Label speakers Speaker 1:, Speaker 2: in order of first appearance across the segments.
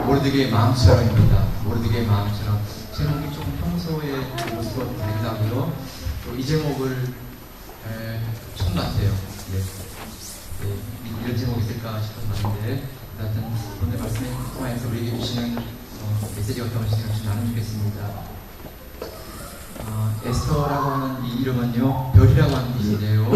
Speaker 1: 모르드게의 마음처럼입니다. 모르드게의 마음처럼. 제목이 조금 평소의 모습과 다르기도 하고요. 또 이 제목을 처음 봤어요. 이런 제목이 있을까 싶어서 봤는데, 하여튼 오늘 말씀에 통해서 우리에게 주시는 메시지가 어떤 것인지 좀 나누면 좋겠습니다. 에스더라고 하는 이 이름은요, 별이라고 하는 뜻인데요.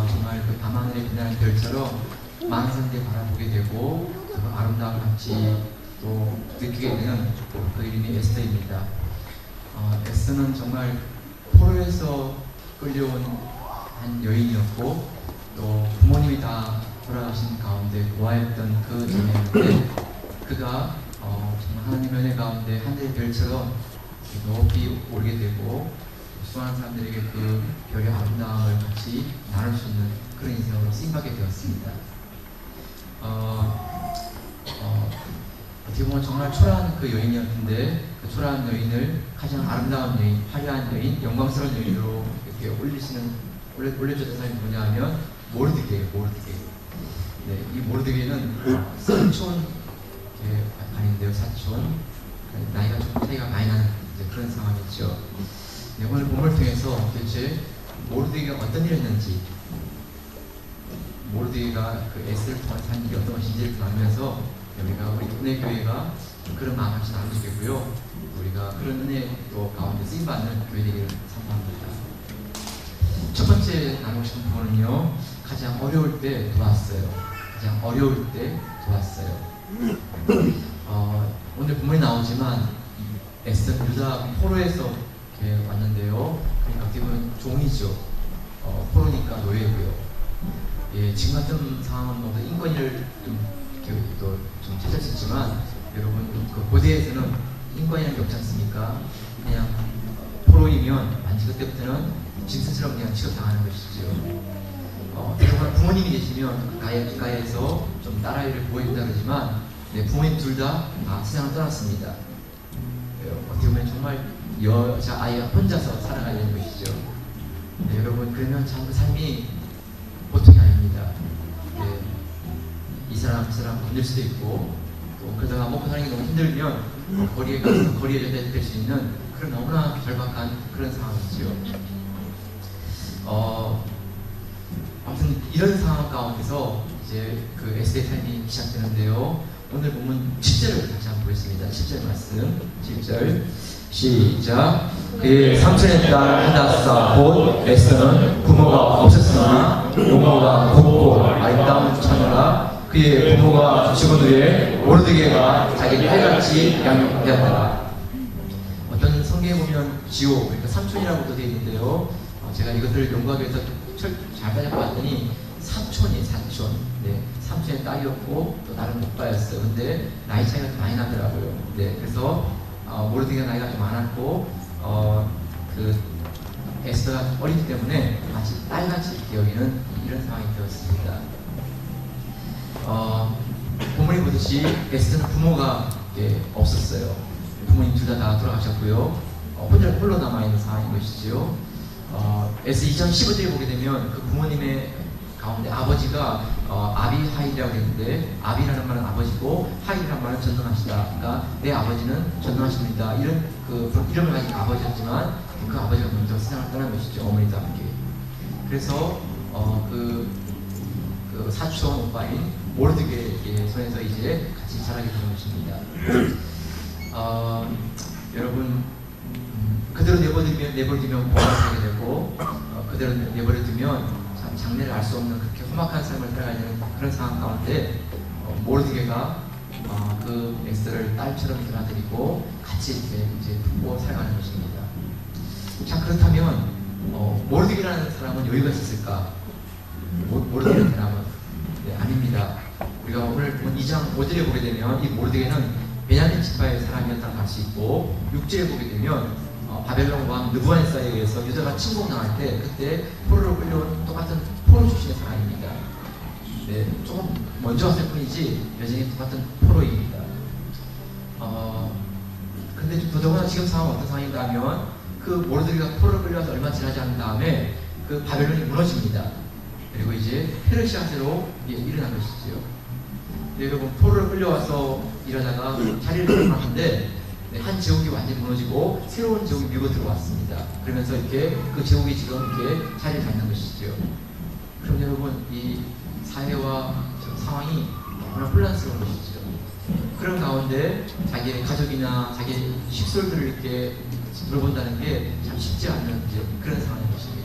Speaker 1: 정말 그 밤하늘에 빛나는 별처럼 많은 사람들이 바라보게 되고 그 아름다운 같이 또 느끼게 되는 그 이름이 에스더입니다. 에스더는 정말 포로에서 끌려온 한 여인이었고 또 부모님이 다 돌아가신 가운데 고아였던 그 자매였는데 그가 정말 하나님의 은혜 가운데 하늘의 별처럼 높이 오르게 되고 수많은 사람들에게 그 별의 아름다움을 같이 나눌 수 있는 그런 인생으로 쓰임받게 되었습니다. 어떻게 보면 정말 초라한 그 여인이었는데 그 초라한 여인을 가장 아름다운 여인, 화려한 여인, 영광스러운 여인으로 이렇게 올려줬던 사람이 뭐냐 하면 모르드게예요. 모르드게. 네, 이 모르드게는 사촌 아닌데요, 사촌. 나이가 좀 차이가 많이 나는 그런 상황이죠. 네, 오늘 본문을 통해서 도대체 모르드게가 어떤 일을 했는지, 모르드게가 그 에스더를 통해서 한 일이 어떤 것인지를 나누면서 우리가 우리 은혜 교회가 그런 마음 같이 나누시겠고요. 우리가 그런 은혜 또 가운데 쓰임받는 교회 되기를 선포합니다. 첫 번째 나누고 싶은 부분은요, 가장 어려울 때 도왔어요. 가장 어려울 때 도왔어요. 오늘 본문이 나오지만 에스더는 유다 포로에서 이렇게 왔는데요. 그러니까 어떻게 보면 종이죠. 포로니까 노예고요. 예, 지금 같은 상황은 뭐 인권위를 좀 찾아졌지만 여러분 그 고대에서는 인권이라는 게 없지 않습니까? 그냥 포로이면 만지 그때부터는 짐승처럼 그냥 취급당하는 것이죠. 정말 부모님이 계시면 가해에서 좀 딸아이를 보호해준다 그러지만 부모님 둘 다 세상을 떠났습니다. 어떻게 보면 정말 여자아이가 혼자서 살아가야 되는 것이죠. 네, 여러분 그러면 참 그 삶이 보통이 아닙니다. 네, 이 사람 저 사람 건들 수도 있고 또 그러다가 먹고 사는 게 너무 힘들면 거리에 가서 거리에 될 수 있는 그런 너무나 절박한 그런 상황이죠. 아무튼 이런 상황 가운데서 이제 그 에스더의 삶이 시작되는데요. 오늘 보면 7절을 다시 한번 보겠습니다. 7절 말씀. 7절 시작. 그의 삼촌의 딸 하다사 곧 에스더는 부모가 없었으나 용모가 곱고 아름다운 처녀라. 그의 부모가 죽은 후에 모르드게가 자기 딸같이 양육되었더라. 어떤 성경에 보면 지호, 그러니까 삼촌이라고도 되어 있는데요. 제가 이것들을 연구하기 위해서 잘 따져봤더니 사촌이에요, 사촌. 네, 삼촌의 딸이었고 또 다른 오빠였어요. 근데 나이 차이가 좀 많이 나더라고요. 네, 그래서 모르드게가 나이가 좀 많았고 그 에스더가 어리기 때문에 마치 딸같이 이렇게 여기는 이런 상황이 되었습니다. 본문에 보듯이 에스더는 부모가 없었어요. 부모님 둘 다 돌아가셨고요. 혼자 홀로 남아있는 상황인 것이지요. 에스더 2장 15절에 보게 되면 그 부모님의 가운데 아버지가 아비하일이라고 했는데 아비라는 말은 아버지고 하일이라는 말은 전능하시다. 그러니까 내 아버지는 전능하십니다. 이런 그 이름을 가진 아버지였지만 그 아버지가 먼저 세상을 떠난 것이죠. 어머니도 함께. 그래서 그 사촌 오빠인 모르드게의 손에서 이제 같이 자라게 되는 것입니다. 여러분 그대로 내버려두면 고아하게 되고 그대로 내버려두면 장래를 알 수 없는 그렇게 험악한 삶을 살아가야 되는 그런 상황 가운데 모르드게가 그 에스더를 딸처럼 받아들이고 같이 이제 품고 살아가는 것입니다. 자, 그렇다면 모르드게라는 사람은 여유가 있었을까? 모르드게라는 사람은 아닙니다. 우리가 오늘 2장 5절에 보게 되면 이 모르드게는 베냐민 지파의 사람이었다는 걸 알 수 있고 6절에 보게 되면 바벨론 왕 느부갓네살에 의해서 유다가 침공당할 때 그때 포로로 끌려온 똑같은 포로 출신의 사람입니다. 네, 조금 먼저 왔을 뿐이지 여전히 똑같은 포로입니다. 근데 더더구나 지금 상황은 어떤 상황인가 하면 그 모르드게가 포로로 끌려와서 얼마 지나지 않은 다음에 그 바벨론이 무너집니다. 그리고 이제 페르시아 세로 일어난 것이죠. 네, 여러분 포로를 끌려와서 일하다가 자리를 잡았는데 네, 한 제국이 완전히 무너지고 새로운 제국이 밀고 들어왔습니다. 그러면서 이렇게 그 제국이 지금 이렇게 자리를 잡는 것이죠. 그럼 여러분 이 사회와 상황이 너무나 혼란스러운 것이죠. 그런 가운데 자기의 가족이나 자기의 식솔들을 이렇게 돌본다는 게 참 쉽지 않은 그런 상황인 것입니다.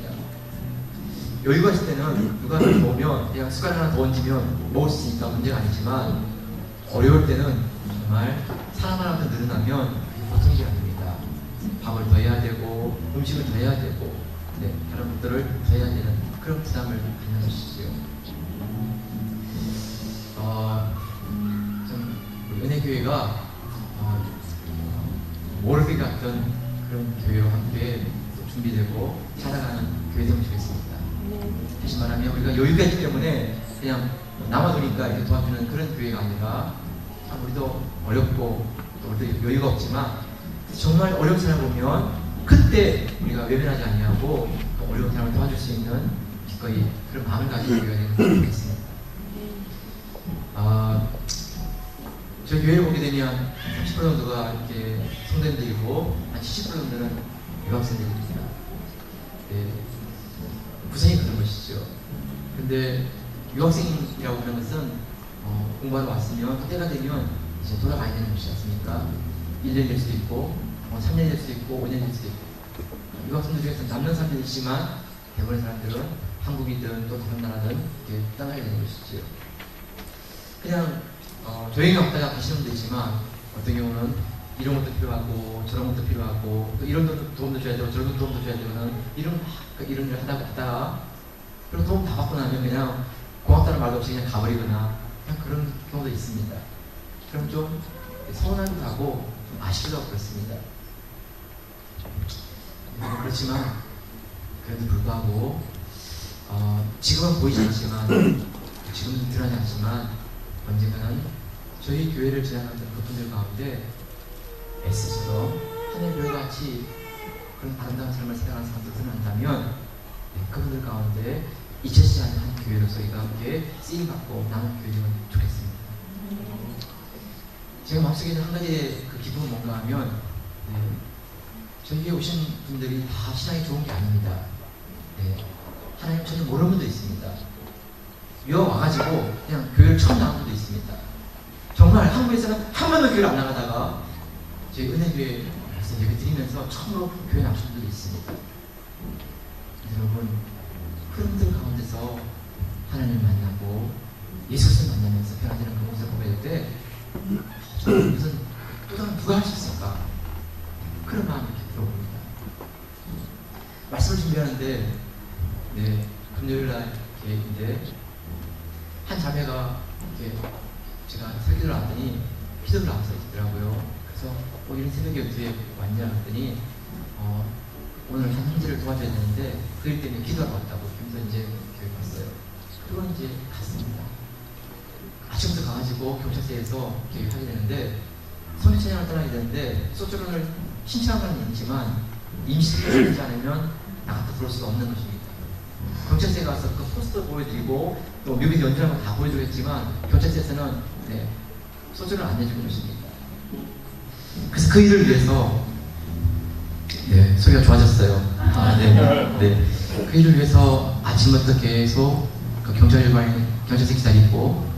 Speaker 1: 여유가 있을 때는 누가 먹으면 그냥 숟가락 하나 더 얹으면 먹을 수 있으니까 문제가 아니지만 어려울 때는 정말 사람 하나 더 늘어나면 보통 일이 아닙니다. 밥을 더 해야 되고 음식을 더 해야 되고 네, 다른 것들을 더 해야 되는 그런 부담을 갖는 것이지요. 좀 은혜교회가 모르게 같던 그런 교회와 함께 준비되고 살아가는 교회 되면 좋겠습니다. 다시 말하면 우리가 여유가 있기 때문에 그냥 남아도니까 이렇게 도와주는 그런 교회가 아니라 참 우리도 어렵고 또 우리도 여유가 없지만 정말 어려운 사람을 보면 그때 우리가 외면하지 아니하고 어려운 사람을 도와줄 수 있는 기꺼이 그런 마음을 가지고 교회가 되는 것 같습니다. 저희 교회를 보게 되면 30% 정도가 이렇게 성도님들이고 한 70% 정도는 유학생들입니다. 네, 구성이 그런 것이죠. 근데 유학생이라고 하는 것은 공부하러 왔으면 그때가 되면 이제 돌아가야 되는 것이지 않습니까? 1년 될 수도 있고 3년 될 수도 있고 5년 될 수도 있고 유학생들 중에서 남는 사람들이 있지만 대부분의 사람들은 한국이든 또 다른 나라든 이렇게 떠나야 되는 것이죠. 그냥 조용히 없다가 가시는 분도 있지만 어떤 경우는 이런 것도 필요하고 저런 것도 필요하고 또 이런 도움도 줘야 되고 저런 도움도 줘야 되고는 이런 일을 하다가 그리고 도움 다 받고 나면 그냥 고맙다는 말도 없이 그냥 가버리거나 그냥 그런 경우도 있습니다. 그럼 좀 서운하기도 하고 좀 아쉽기도 하고 그렇습니다. 그렇지만 그래도 불구하고 지금은 보이지 않지만 지금은 드러나지 않지만 언젠가는 저희 교회를 지나가는 그분들 가운데 에스처럼 하늘의 별같이 그런 아름다운 삶을 살아가는 사람들 드러난다면 그분들 가운데 잊혀지지 않는 한 교회로서 우리가 함께 쓰임받고 나는 교회가 좋겠습니다. 제가 마음속에 있는 한 가지의 그 기쁨은 뭔가 하면 저희에 오신 분들이 다 신앙이 좋은 게 아닙니다. 하나님 전혀 모르는 분도 있습니다. 유학 와가지고 그냥 교회를 처음 나온 분도 있습니다. 정말 한국에서는 한 번도 교회를 안 나가다가 저희 은혜교회 말씀 예배 드리면서 처음으로 교회 나오신 분들이 있습니다. 여러분 그런 분들 가운데서 하나님을 만나고 예수를 만나면서 변화되는 그 모습을 보게 될 때 무슨 또 다른 누가 할 수 있을까 그런 마음이 이렇게 들어봅니다. 말씀을 준비하는데 금요일날 계획인데 한 자매가 이렇게 제가 설교를 하더니 기도를 나와서 있더라고요. 그래서 이런 새벽에 어떻게 왔냐 했더니 오늘 한 형제를 도와줘야 되는데 그 일 때문에 기도하러 왔다고. 그래서 이제 교회 갔어요. 그리고 이제 갔습니다. 아침부터 가가지고 경찰서에서 이렇게 하게 되는데 선교찬양을 떠나야 되는데 소주론을 신청한 건 있지만 임시를 하지 않으면 나갔다 들어올 수가 없는 것입니다. 경찰서에 가서 그 포스터 보여드리고 또 뮤비드 연주하는 거 다 보여주겠지만 경찰서에서는 소주를 안 내주는 것입니다. 그래서 그 일을 위해서 소리가 좋아졌어요. 그 일을 위해서 아침부터 계속 그 경찰서 기다리고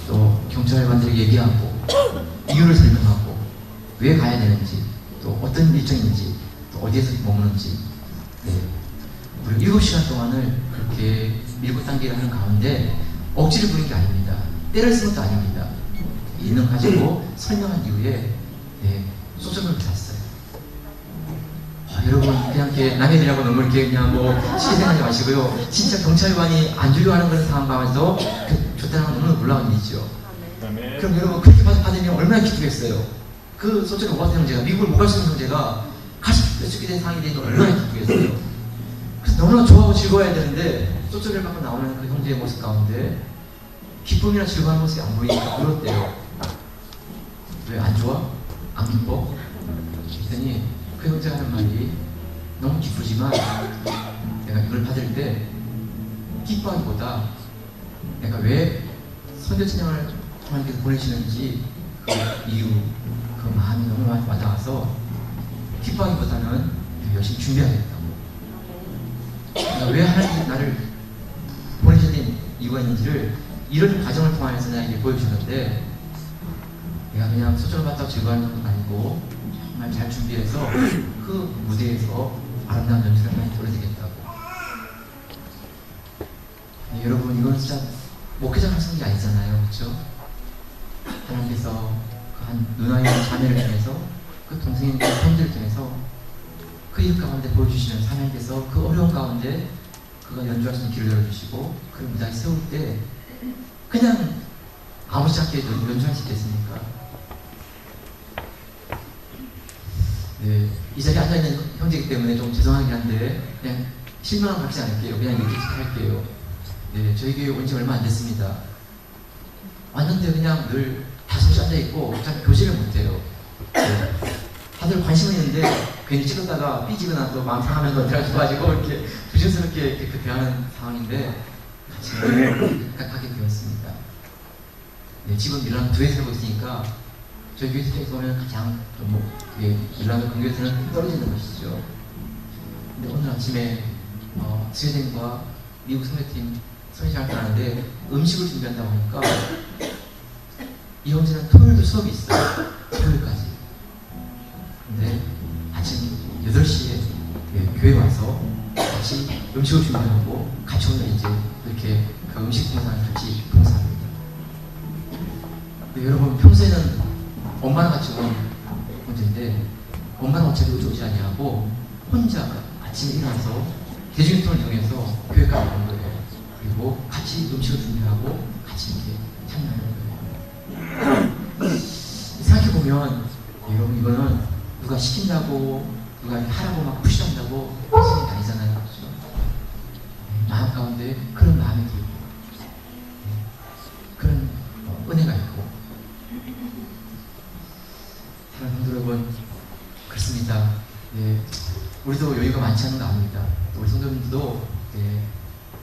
Speaker 1: 또 경찰관들에게 얘기하고 이유를 설명하고 왜 가야 되는지 또 어떤 일정인지 또 어디에서 머무는지 무려 7시간 동안을 그렇게 밀고 당기를 하는 가운데 억지를 부린 게 아닙니다. 때를 쓴 것도 아닙니다. 있는 가지고 설명한 이후에 소설을 샀어요. 여러분 그냥 이렇게 남의 일이라고 너무 이렇게 그냥 시기생각하지 마시고요. 진짜 경찰관이 안 주려고 하는 그런 상황 가운데서 줬다는 건 너무나 놀라운 일이죠. 그럼 여러분 그렇게 받으면 얼마나 기쁘겠어요. 그 소설을 못 받은 형제가 미국을 못 갈 수 있는 형제가 같이 뺏기게 된 상황이 되면 얼마나 기쁘겠어요. 그래서 너무나 좋아하고 즐거워야 되는데 소설을 갖고 나오는 그 형제의 모습 가운데 기쁨이나 즐거운 모습이 안 보이니까 울었대요. 왜 안 좋아? 안 기뻐? 그랬더니 그 형제가 하는 말이 너무 기쁘지만 내가 이걸 받을 때 기뻐하기보다 내가 왜 선교찬양을 하나님께서 보내시는지 그 이유, 그 마음이 너무 와닿아서 기뻐하기보다는 열심히 준비하겠다고. 그러니까 왜 하나님이 나를 보내셔야 된 이유가 있는지를 이런 과정을 통해서 나에게 보여주는데, 내가 그냥 소절을 받다가 즐거워하는 건 아니고 정말 잘 준비해서 그 무대에서 아름다운 연주를 많이 보여드리겠다고. 네, 여러분, 이건 진짜 목회자 하시는 게 아니잖아요, 그렇죠? 하나님께서 그 한 누나의 자매를 통해서, 그 동생의 형제를 통해서 그 일 가운데 보여주시면서 하나님께서 그 어려운 가운데 그가 연주할 수 있는 길을 열어주시고 그를 무대에 세울 때 그냥 아무렇지 않게 연주할 수 있겠습니까? 네, 이 자리에 앉아있는 형제이기 때문에 좀 죄송하긴 한데 그냥 실망을 받지 않을게요. 그냥 이렇게 할게요. 네, 저희 교회 온 지 얼마 안 됐습니다. 왔는데 그냥 늘 다섯이 앉아있고 잘 교제를 못해요. 네. 다들 관심은 있는데 괜히 찍었다가 삐지거나 또 마음 상하는 거 들어가지고 이렇게 조심스럽게 이렇게 대하는 상황인데 같이 가게 되었습니다. 네, 지금 밀라노 교회에 살고 있으니까 저희 교회 입장에서 보면 가장 밀라노 근교에서는 떨어지는 것이죠. 근데 오늘 아침에 스웨덴과 미국 선배팀 선시장을 가는데 음식을 준비한다고 하니까 이 형제는 토요일도 수업이 있어요. 토요일까지. 근데 아침 8시에 교회 와서 같이 음식을 준비하고 같이 오늘 이제 이렇게 그 음식 봉사를 같이 봉사합니다. 여러분, 평소에는 엄마랑 같이 온 문제인데 엄마랑 어차피 오지 아니하고 혼자 아침에 일어나서 대중교통을 이용해서 교회까지 온 거예요. 그리고 같이 음식을 준비하고 같이 이렇게 참여하는 거예요. 생각해보면 여러분, 이거는 누가 시킨다고 누가 하라고 막 푸시한다고 하시는 게 아니잖아요. 그렇죠? 마음 가운데 그런 마음이 들고 그런 은혜가 있고. 사랑하는 성도 여러분, 그렇습니다. 네, 우리도 여유가 많지 않은 거 압니다. 우리 성도님들도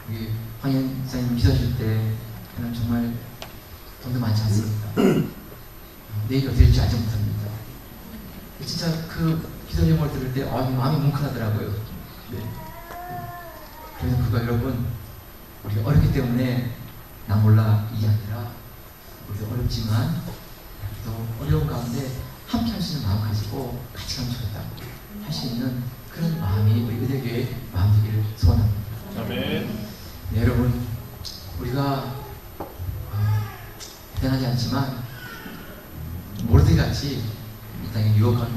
Speaker 1: 우리 황현 목사님 기도하실 때 정말 돈도 많지 않습니다. 내일이 어떻게 될지 알지 못합니다. 진짜 그 기도 제목을 들을 때 마음이 뭉클하더라고요. 네. 그래서 그거 여러분, 우리가 어렵기 때문에 나 몰라 이게 아니라 우리도 어렵지만 또 어려운 가운데 함께 할 수 있는 마음 가지고 같이 가면 좋겠다 할 수 있는 그런 마음이 우리 은혜교회의 마음 되기를 소원합니다.
Speaker 2: 아멘.
Speaker 1: 네, 여러분, 우리가 대단하지 않지만 모르드같이 이 땅에 유학원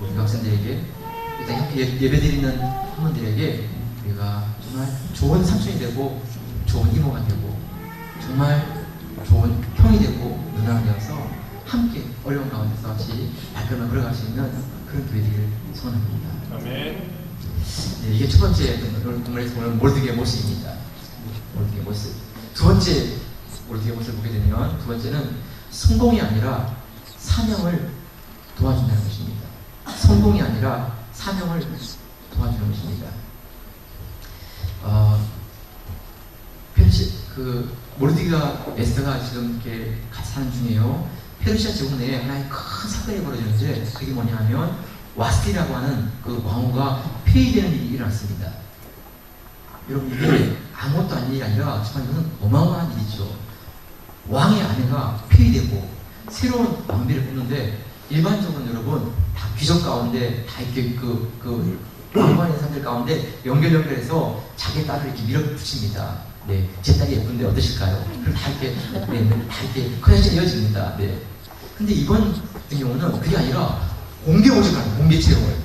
Speaker 1: 우리 학생들에게 이 땅에 함께 예배드리는 학원들에게 우리가 정말 좋은 삼촌이 되고 좋은 이모가 되고 정말 좋은 형이 되고 누나가 되어서 함께 어려운 가운데서 같이 발걸음을 걸어갈 수 있는 그런 교회들을 소원합니다.
Speaker 2: 아멘.
Speaker 1: 네, 이게 첫 번째 오늘 본문에서 보는 모르드게의 모습입니다. 모르드게의 모습. 두 번째 모르드게의 모습을 보게 되면 두 번째는 성공이 아니라 사명을 도와준다는 것입니다. 성공이 아니라 사명을 도와주는 것입니다. 모르드게가 에스더가 지금 이렇게 같이 사는 중이에요. 페르시아 제국 내에 하나의 큰 사건이 벌어지는데 그게 뭐냐면 와스티라고 하는 그 왕후가 폐위되는 일이 일어났습니다. 여러분, 이게 아무것도 아닌 일이 아니라 정말 이것은 어마어마한 일이죠. 왕의 아내가 폐위되고 새로운 왕비를 뽑는데 일반적으로 여러분 다 귀족 가운데 다 이렇게 왕관의 사람들 가운데 연결해서 자기 딸을 이렇게 밀어붙입니다. 네, 제 딸이 예쁜데 어떠실까요? 그럼 다 이렇게 다 이렇게 커넥션이 이어집니다. 네. 근데 이번 같은 경우는 그게 아니라 공개 모집을 하는 공개 채용을.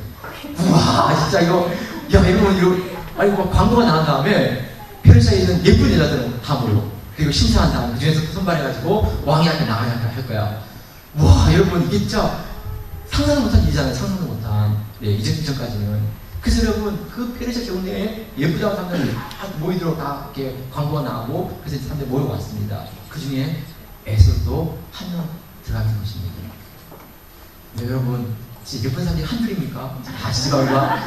Speaker 1: 우와, 진짜 이거 여러분 아니 광고가 나간 다음에 페르시아에 있는 예쁜 여자들은 다 모여. 그리고 심사한 다음에 그 중에서 선발해가지고 왕이한테 나가야 할 거야. 와, 여러분, 이게 진짜 상상도 못한 일이잖아요. 상상도 못한. 네, 이전까지는. 그래서 여러분, 그 페르시아 제국 내에 예쁘다고 사람들이 다 모이도록 다 이렇게 광고가 나오고, 그래서 사람들이 모여왔습니다. 그 중에 에스더도 한 명 들어가는 것입니다. 네, 여러분, 진짜 예쁜 사람들이 한둘입니까? 아시죠, 얼마?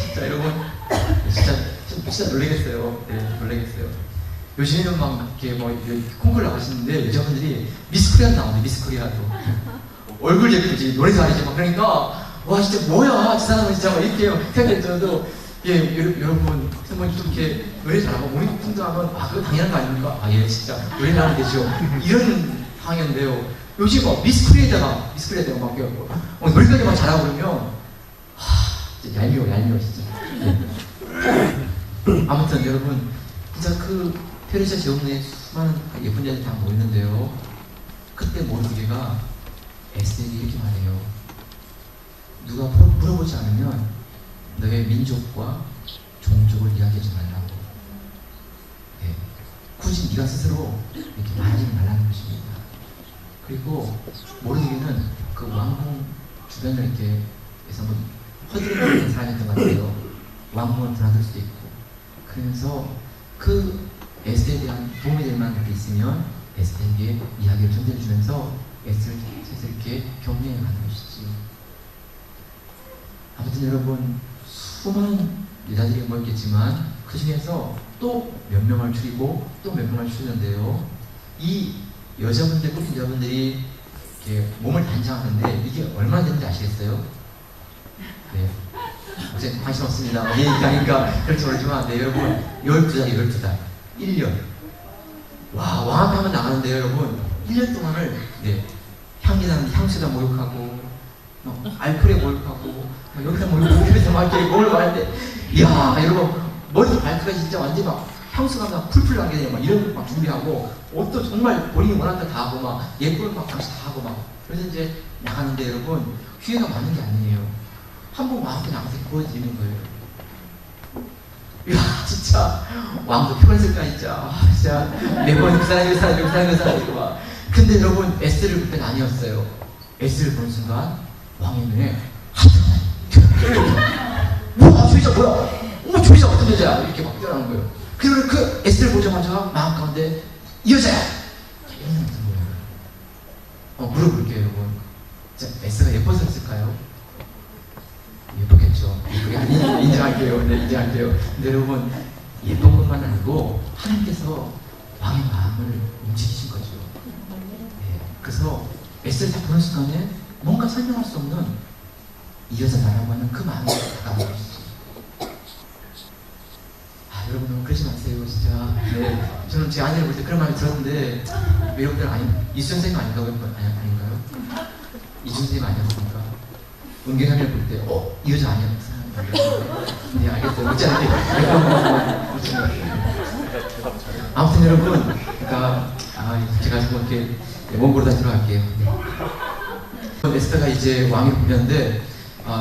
Speaker 1: 진짜 여러분, 진짜 놀라겠어요. 네, 놀라겠어요. 요즘에는 막 이렇게 뭐 콩쿠르 나가시는데 여자분들이 미스 코리아도 나오네. 미스 코리아도 얼굴 예쁘지 노래 잘하지 막 그러니까 와 진짜 뭐야 저 사람은 진짜 막 이렇게 생각했더라도 예 여러분 선생님 좀 이렇게 노래 잘하고 몸이 풍성하면 아 그거 당연한 거 아닙니까? 아 예 진짜 노래 잘하면 되죠. 이런 상황이었는데요. 요즘 뭐 미스 코리아다가 막 노래까지 막 잘하고 그러면 진짜 얄미워 진짜. 아무튼 여러분 진짜 그 페르시아 제국내에 수많은 예쁜 여자들이 다 모였는데요. 그때 모르드게가 에스더에게 이렇게 말해요. 누가 물어보지 않으면 너의 민족과 종족을 이야기하지 말라고. 네. 굳이 네가 스스로 이렇게 말하지 말라는 것입니다. 그리고 모르드게는 그 왕궁 주변을 이렇게 해서 뭐 허드렛는 사람이었던 것 같아요. 왕궁을 드나들 수도 있고. 그러면서 그 에스더에 대한 도움이 될 만한 게 있으면 에스더에게 이야기를 전달해 주면서 에스더를 이렇게 격려해 가는 것이지. 아무튼 여러분 수많은 여자들이 모였겠지만 그 중에서 또 몇 명을 추리고 또 몇 명을 추리는데요. 이 여자분들 꿀린 여자분들이 이렇게 몸을 단장하는데 이게 얼마나 되는지 아시겠어요? 네. 관심 없습니다. 예, 그러니까 그렇지 모르지만 네 여러분 12달 1년 와 왕 앞에 한번 나가는데요 여러분 1년 동안을 네 향기나는 향수다 목욕하고 알코올에 목욕하고 여기다 목욕하고 여기서 막 이렇게 몸을 마는데 이야 여러분 머리도 발끝까지 진짜 완전 막 향수가 막 풀풀 나게 돼요. 막 이런 거 막 준비하고 옷도 정말 본인이 원하는 거 다 하고 막 예쁜 막 당시 다 하고 막 그래서 이제 나가는데 여러분 기회가 많은 게 아니에요. 한 번 왕한테 나가서 보여드리는 거예요. 이야 진짜 왕도 피곤했을까 진짜 매번 그 사람이고 막 근데 여러분 에스더를 볼 때는 아니었어요. 에스더를 보는 순간 왕의 눈에 뭐야 저 여자 뭐야 저 여자 어떤 여자야 이렇게 막 뛰어나는 거예요. 그리고 그 에스더를 보자마자 마음 가운데 이 여자야 이런 생각이 든 거예요. 물어볼게요 여러분. 에스더가 예뻤었을까요? 예뻤겠죠. 인정할게요. 네, 인정할게요. 근데 여러분 예쁜 것만 아니고 하나님께서 왕의 마음을 움직이신 거죠. 네, 그래서 에스더를 딱 보는 순간에 뭔가 설명할 수 없는 이 여자다라고 하는 그 마음이 다가오는 것이죠. 여러분 너무 그러지 마세요 진짜. 네, 저는 제 아내를 볼 때 그런 마음이 들었는데 여러분들 이수연 선생님 아닌가요? 이준 선생님 아니었습니까? 은경이를 볼 때 이 여자 아니야? 네 알겠어요. 묻지 않을게요. 아무튼 여러분 그러니까 제가 지금 이렇게 원고로 다시 들어갈게요. 네. 에스더가 이제 왕이 보는데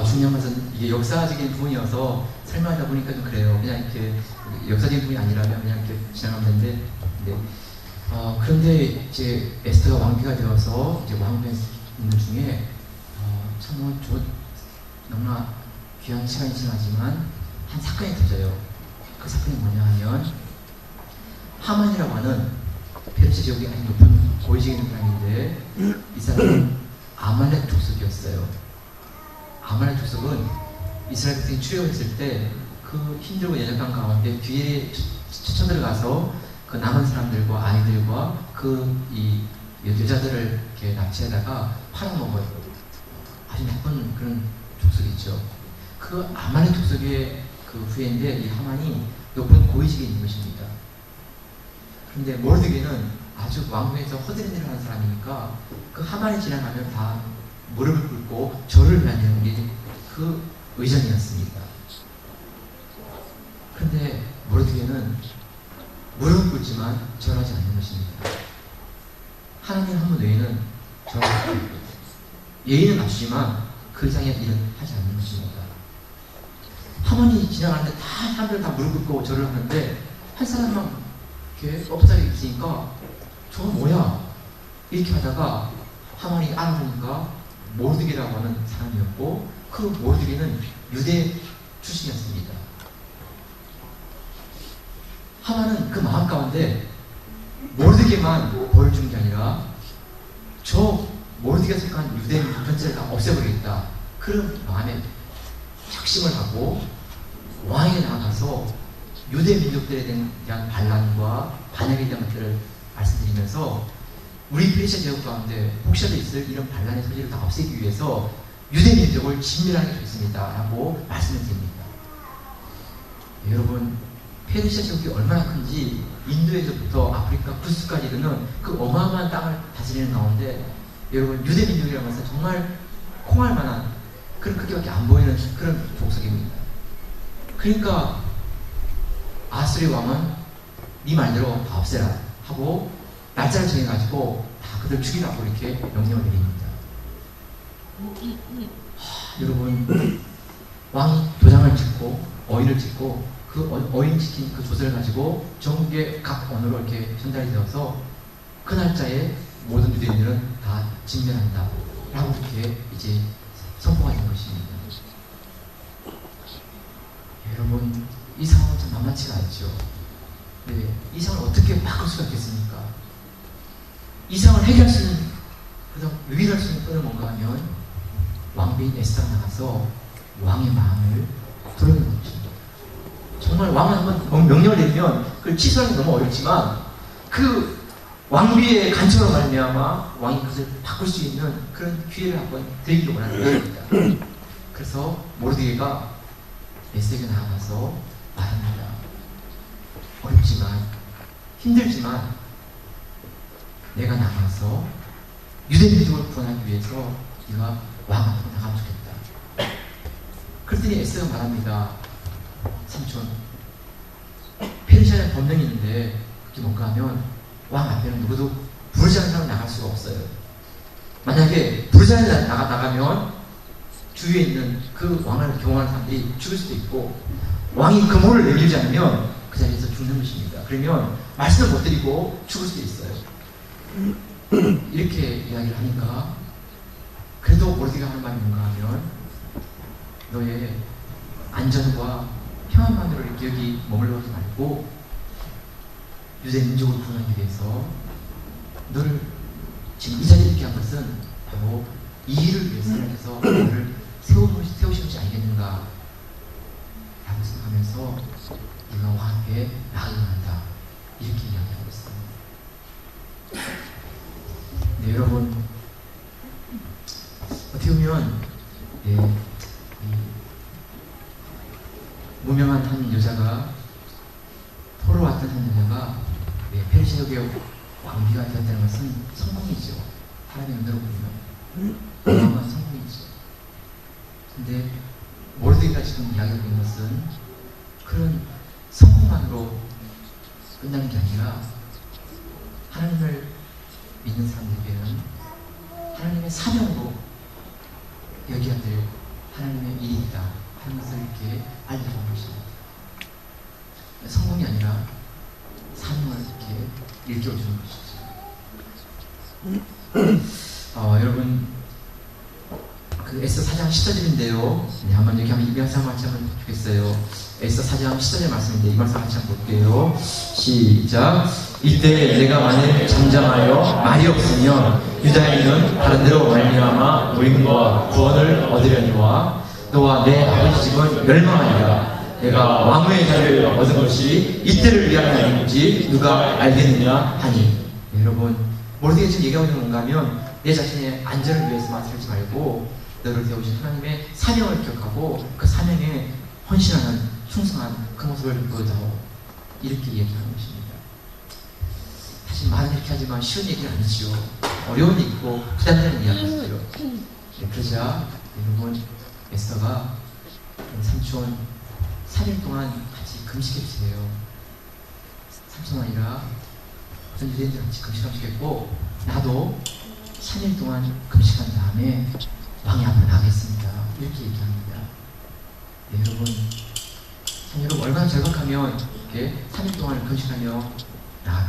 Speaker 1: 중요한 것은 이게 역사적인 부분이어서 설명하다 보니까 좀 그래요. 그냥 이렇게 역사적인 부분이 아니라면 그냥 이렇게 지나가면 되는데 네. 그런데 이제 에스더가 왕비가 되어서 이제 왕비에 있는 중에 참 너무나 귀한 시간이 지나지만 한 사건이 터져요. 그 사건이 뭐냐 하면 하만이라고 하는 페르시아 지역의 아주 높은 고위직에 있는 사람인데 이 사람은 아말렉 족속이었어요. 아말렉 족속은 이스라엘 백성이 출애굽했을 때 그 힘들고 연약한 가운데 뒤에 쫓아 들어가서 그 남은 사람들과 아이들과 이 여자들을 이렇게 납치하다가 팔아먹어요. 아주 나쁜 그런 족속이죠. 그 아말렉 족속의 그 후예인데 이 하만이 높은 고위직에 있는 것입니다. 그런데 모르드게는 아주 왕궁에서 허드렛 일을 하는 사람이니까 그 하만이 지나가면 다 무릎을 꿇고 절을 하는 게 그 의전이었습니다. 그런데 모르드게는 무릎을 꿇지만 절하지 않는 것입니다. 하나님 한 분 외에는 절하지 않는 것입니다. 예의는 갖추지만 그 이상의 일은 하지 않는 것입니다. 하만이 지나가는데 다 사람들 다 무릎 꿇고 절을 하는데 한 사람만 이렇게 엎사져 있으니까 저건 뭐야? 이렇게 하다가 하만이 알아보니까 모르드게라고 하는 사람이었고 그 모르드게는 유대 출신이었습니다. 하만은 그 마음 가운데 모르드게만 벌 준 게 아니라 저 모르드게가 속한 유대 전체를 다 없애버리겠다. 그런 마음에 작심을 하고 왕에게 나가서 유대 민족들에 대한 반란과 반역에 대한 것들을 말씀드리면서 우리 페르시아 제국 가운데 혹시라도 있을 이런 반란의 소지를 다 없애기 위해서 유대 민족을 진멸하게 됐습니다 라고 말씀을 드립니다. 네, 여러분 페르시아 제국이 얼마나 큰지 인도에서부터 아프리카 구스까지 이르는 그 어마어마한 땅을 다스리는 가운데 여러분 유대 민족이라는 것은 정말 콩할 만한 그런 크기밖에 안 보이는 그런 족속입니다. 그러니까 아수리 왕은 네 말대로 다 없애라 하고 날짜를 정해가지고 다 그들 죽이라고 이렇게 명령을 내립니다. 여러분 왕이 도장을 찍고 어인을 찍고 그 어인 찍힌 그 조서를 가지고 전국의 각 언어로 이렇게 전달이 되어서 그 날짜에 모든 유대인들은 다 진멸한다 라고 이렇게 이제 선포가 된 것입니다. 여러분 이 상황은 참 만만치가 않죠. 네, 이 상황을 어떻게 바꿀 수가 있겠습니까? 이 상황을 해결할 수 있는 그다음 유일할 수 있는 끈은 뭔가 하면 왕비인 에스더가 나가서 왕의 마음을 돌려놓는 것입니다. 정말 왕은 한번 명령을 내리면 그걸 취소하기 너무 어렵지만 그 왕비의 간청으로 말미암아 왕이 그것을 바꿀 수 있는 그런 기회를 한번 드리기를 원하는 것입니다. 그래서 모르드게가 에스더에게 나아가서 말합니다. 어렵지만 힘들지만 내가 나가서 유대 민족을 구원하기 위해서 네가 왕 앞으로 나가면 좋겠다. 그랬더니 에스더가 말합니다. 삼촌, 페르시아에 법령이 있는데 그게 뭔가 하면 왕 앞에는 누구도 부르지 않은 사람 나갈 수가 없어요. 만약에 부르지 않은 사람 나가면 주위에 있는 그 왕을 경호하는 사람들이 죽을 수도 있고 왕이 금호를 내밀지 않으면 그 자리에서 죽는 것입니다. 그러면 말씀을 못 드리고 죽을 수도 있어요. 이렇게 이야기를 하니까 그래도 모르드게가 하는 말이 뭔가 하면 너의 안전과 평안만으로 이렇게 여기 머물러 가지 말고 유대 민족을 구원하기 위해서 너를 지금 이 자리에 있게 한 것은 바로 이 일을 위해서 하나님께서 너를 세우신 것이 아니겠는가 라고 생각하면서 네가 왕 앞에 나가야 한다 이렇게 이야기하고 있습니다. 네, 여러분 어떻게 보면 무명한 한 여자가 포로 왔던 한 여자가 페르시아의 왕비가 되었다는 것은 성공이죠. 하나님의 은혜로 보면 어마어마한 성공이죠. 근데 모르드게가 지금 이야기하고 있는 것은 그런 성공만으로 끝나는 게 아니라 하나님을 믿는 사람들에게는 하나님의 사명으로 여기야 될 하나님의 일이다 하는 것을 이렇게 알려주는 것입니다. 성공이 아니라 사명을 이렇게 일깨워주는 것이죠. 여러분 그 에스더 4장 14절인데요. 네, 한번 여기 한번 이 말씀 같이 한번 보겠어요. 에스더 4장 14절 말씀인데 이 말씀 같이 한번 볼게요. 시작. 이때 내가 만일 잠잠하여 말이 없으면 유다인은 다른 데로 말미암아 노임과 구원을 얻으려니와 너와 내 아버지 집은 멸망하리라. 내가 왕후의 자리를 얻은 것이 이때를 위한 아닌지 누가 알겠느냐 하니. 네, 여러분 모르드게가 지금 얘기하고 있는 건가 하면 내 자신의 안전을 위해서만 살지 말고 너를 세우신 하나님의 사명을 기억하고 그 사명에 헌신하는 충성한 그 모습을 보여다오 이렇게 얘기하는 것입니다. 사실 말은 이렇게 하지만 쉬운 얘기는 아니지요. 어려운 얘기고 부담되는 이야기죠. 네, 그러자 여러분 에스더가 삼촌 3일 동안 같이 금식해주세요. 삼촌 아니라 어떤 유대인들 같이 금식하시겠고 나도 3일 동안 금식한 다음에 왕의 앞에 나가겠습니다. 이렇게 얘기합니다. 네, 여러분 여러분 얼마나 절박하면 이렇게 3일 동안 금식하며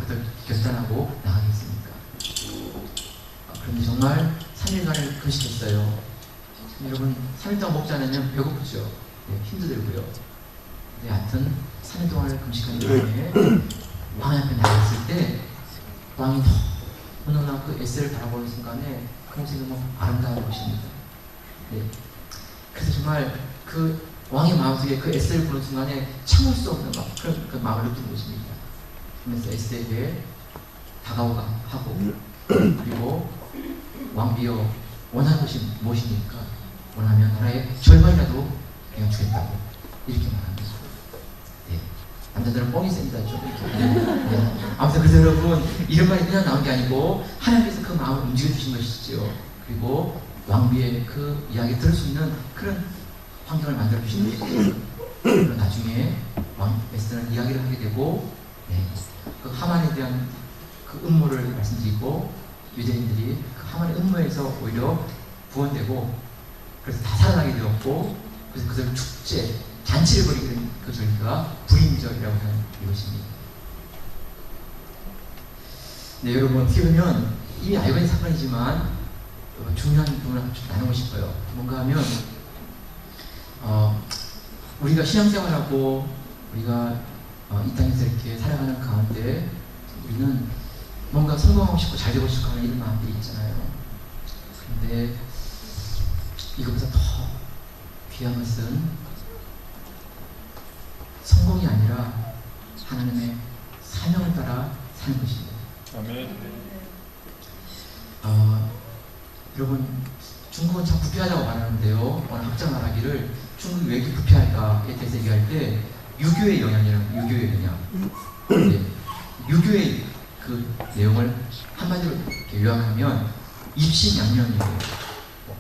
Speaker 1: 그들 결단하고 나가겠습니까? 그런데 정말 3일간을 금식했어요. 여러분 3일 동안 먹지 않으면 배고프죠. 네, 힘도 들고요. 네, 하여튼 3일 동안을 금식한 다음에 왕 앞에 나갔을 때 왕이 너무나 그 에스더를 바라보는 순간에 그 모습이 너무 아름다운 것입니다. 네. 그래서 정말 그 왕의 마음속에 그 에스더를 보는 순간에 참을 수 없는 그 마음을 느낀 것입니다. 그러면서 에스더에게 다가오가 하고 그리고 왕비여 원하는 것이 무엇입니까? 원하면 나라의 절반이라도 내가 주겠다고 이렇게 말합니다. 네. 남자들은 뻥이 셉니다. 좀 이렇게. 네. 아무튼 그래서 여러분 이런 말이 그냥 나온 게 아니고 하나님께서 그 마음을 움직여 주신 것이죠. 그리고 왕비의 그 이야기 들을 수 있는 그런 환경을 만들어 주신 것이죠. 그리고 나중에 왕 에스더는 이야기를 하게 되고 네. 그 하만에 대한 그 음모를 말씀드리고 유대인들이 그 하만의 음모에서 오히려 구원되고 그래서 다 살아나게 되었고 그래서 그들 축제 잔치를 벌이게 된 그 절기가 불임절이라고 하는 이것입니다. 네, 여러분 어떻게 보면 이미 알고 있는 사건이지만 중요한 부분을 좀 나누고 싶어요. 뭔가 하면 우리가 신앙생활하고 우리가 이 땅에서 이렇게 살아가는 가운데 우리는 뭔가 성공하고 싶고 잘 되고 싶고 하는 이런 마음들이 있잖아요. 그런데 이것보다 더 귀한 것은 성공이 아니라 하나님의 사명을 따라 사는 것입니다.
Speaker 2: 아멘.
Speaker 1: 여러분 중국은 참 부패하다고 말하는데요. 어느 학자 말하기를 중국이 왜 이렇게 부패할까에 대해서 얘기할 때 유교의 영향이라는 유교의 영향. 네. 유교의 그 내용을 한마디로 이렇게 요약하면 입신양명이에요.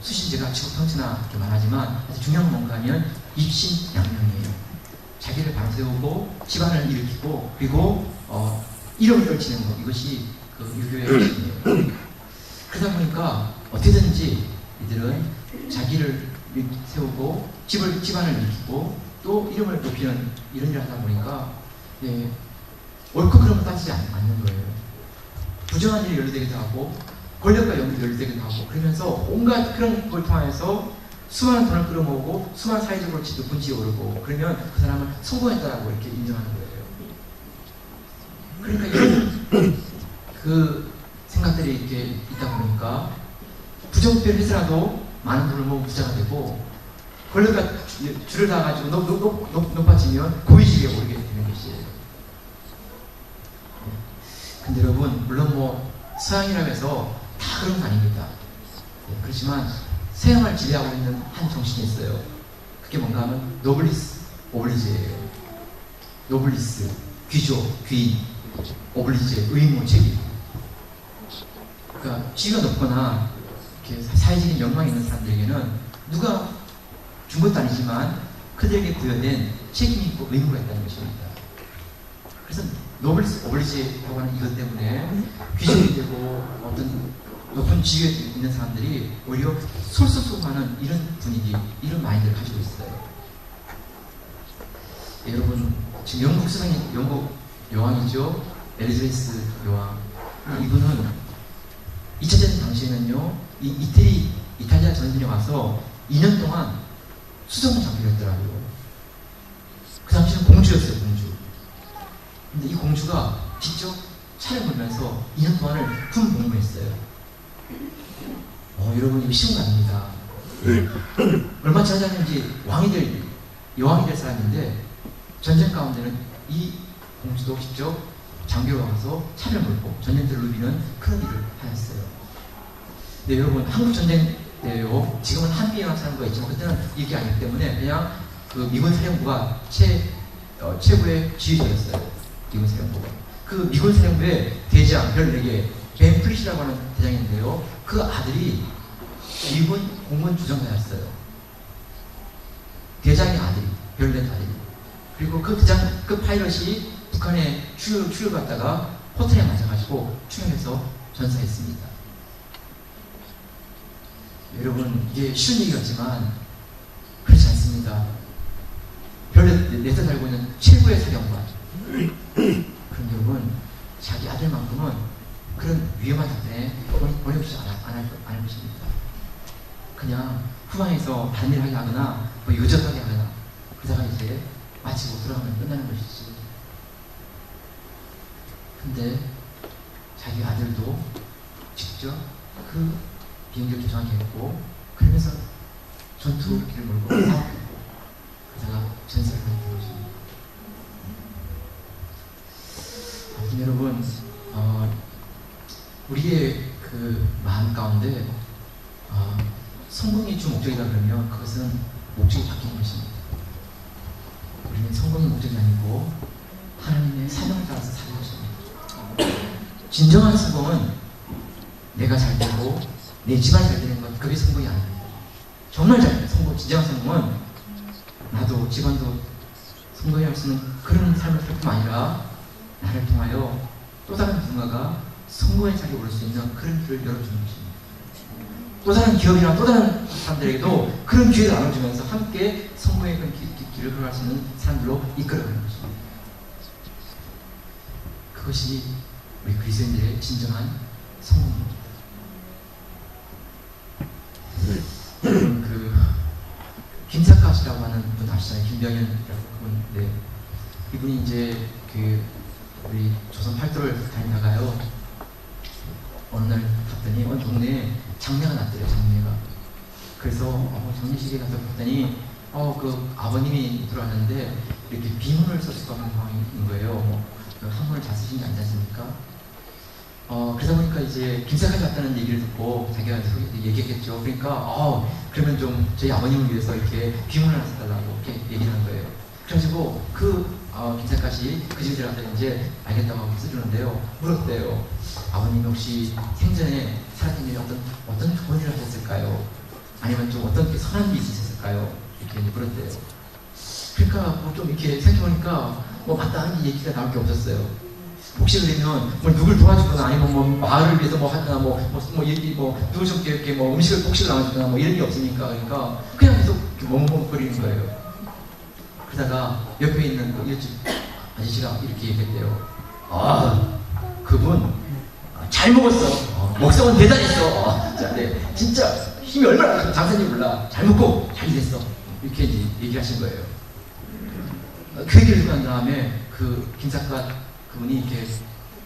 Speaker 1: 수신제가 지구 통치나 이렇게 말하지만 아주 중요한 건 뭔가 하면 입신양명이에요. 자기를 바로 세우고 집안을 일으키고 그리고 이름을 떨치는 것 이것이 그 유교의 입신이에요. 그러다 보니까 어떻게든지 이들은 자기를 세우고 집안을 일으키고 또 이름을 높이는 이런 일을 하다 보니까 예, 옳고 그런 거 따지지 않는 거예요. 부정한 일이 연루되기도 하고 권력과 연루되기도 하고 그러면서 온갖 그런 걸 통해서 수많은 돈을 끌어모으고 수많은 사회적으로 분지에 오르고 그러면 그 사람은 성공했다라고 이렇게 인정하는 거예요. 그러니까 이런 그 생각들이 이렇게 있다 보니까 부정부패를 해서라도 많은 돈을 모으면 부자가 되고 권력과 줄을 닿아가지고 높아지면 고위직에 오르게 되는 것이에요. 근데 여러분 물론 뭐 서양이라고 해서 다 그런 건 아닙니다. 네, 그렇지만 서양을 지배하고 있는 한 정신이 있어요. 그게 뭔가 하면 노블리스 오블리제예요. 노블리스 귀족, 귀인, 오블리제 의무, 책임. 그러니까 지위가 높거나 이렇게 사회적인 영광이 있는 사람들에게는 누가 준 것도 아니지만 그들에게 부여된 책임이 있고 의무가 있다는 것입니다. 그래서 노블리스 오블리제라고 하는 이것 때문에 귀족이 되고 어떤 높은 지위에 있는 사람들이 오히려 솔솔솔하는 이런 분위기, 이런 마인드를 가지고 있어요. 예, 여러분 지금 영국 수상이 영국 여왕이죠. 엘리자베스 여왕. 이분은 2차 대전 당시에는요, 이탈리아 전선에 와서 2년 동안 수정을 장교했더라고요. 그 당시에는 공주였어요, 공주. 근데 이 공주가 직접 차를 몰면서 2년 동안을 군 복무했어요. 여러분 이거 쉬운 거 아닙니다. 얼마 지나지 여왕이 될 사람인데 전쟁 가운데는 이 공주도 직접 장교가 와서 차를 몰고 전쟁터를 누비는 그런 일을 하였어요. 네, 여러분 한국 전쟁 때요. 지금은 한미연합 사령부가 있지만 그때는 이게 아니기 때문에 그냥 그 미군 사령부가 최고의 지휘자였어요. 미군 사령부가. 그 미군 사령부의 대장 14개 벤 프리시라고 하는 대장인데요. 그 아들이 미군 공군 주정사였어요. 대장의 아들이, 14 아들이. 그리고 그 대장, 그 파일럿이 북한에 출혈받다가 호텔에 맞아가지고 충혈해서 전사했습니다. 여러분, 이게 쉬운 얘기 같지만 그렇지 않습니다. 14살 살고 있는 최고의 사령관. 그럼 여러분, 자기 아들만큼은 그런 위험한 작전에 번역시 안 할 것입니다. 그냥 후방에서 다른 일을 하거나 뭐 요접하게 하거나 그러다가 이제 마치고 들어가면 끝나는 것이지. 근데 자기 아들도 직접 그 비행기를 조종하게 했고 그러면서 전투기를 몰고 싸웠고 그러다가 전설을 만든 것입니다. 여러분, 우리의 그 마음 가운데 성공이 주 목적이다 그러면 그것은 목적이 바뀌는 것입니다. 우리는 성공이 목적이 아니고 하나님의 사명을 따라서 사는 것입니다. 진정한 성공은 내가 잘 되고 내 집안이 잘 되는 것, 그게 성공이 아닙니다. 정말 잘 되는 성공, 진정한 성공은 나도 집안도 성공할 수 있는 그런 삶을 살 뿐만 아니라 나를 통하여 또 다른 누군가가 성공의 자리에 오를 수 있는 그런 길을 열어주는 것입니다. 또 다른 기업이나 또 다른 사람들에게도 그런 기회를 나눠주면서 함께 성공의 그런 길을 걸어갈 수 있는 사람들로 이끌어가는 것입니다. 그것이 우리 그리스도인들의 진정한 성공입니다. 그 김사카 씨라고 하는 분 아시잖아요. 김병현이라고 그분. 네. 이분이 이제 그 우리 조선 팔도를 다니다가요, 어느 날 갔더니 어느 동네에 장례가 났더래요. 장례가. 그래서 장례식에 가서 봤더니 그 아버님이 들어왔는데 이렇게 비문을 썼을 것 같은 상황인 거예요. 한문을 잘 쓰신 게 아니지 않습니까? 그러다 보니까 이제 김사까지 왔다는 얘기를 듣고 자기가 얘기했겠죠. 그러니까 그러면 좀 저희 아버님을 위해서 이렇게 비문을 하나 써달라고 이렇게 얘기를 한 거예요. 그래가지고 김사까지 그 집에 들어가서 이제 알겠다고 하고 써주는데요. 물었대요. 아버님 혹시 생전에 살았던 일이 어떤 좋은 일을 하셨을까요? 아니면 좀 어떤 선한 일이 있으셨을까요? 이렇게 물었대요. 그러니까 좀 이렇게 생각해보니까 마땅한 얘기가 나올 게 없었어요. 혹시 그러면 누굴 도와주거나 아니면 마을을 위해서 하거나 누구 좀 이렇게 음식을 나눠주거나 이런 게 없으니까, 그러니까 그냥 계속 멍멍거리는 거예요. 그러다가 옆에 있는 그 이웃집 아저씨가 이렇게 얘기했대요. 그분 잘 먹었어. 먹성은 대단했어. 네, 진짜 힘이 얼마나 장사인지 몰라. 잘 먹고 잘 일했어. 이렇게 이제 얘기를 하신 거예요. 그 얘기를 듣고 난 다음에 그 김사과 그분이 이렇게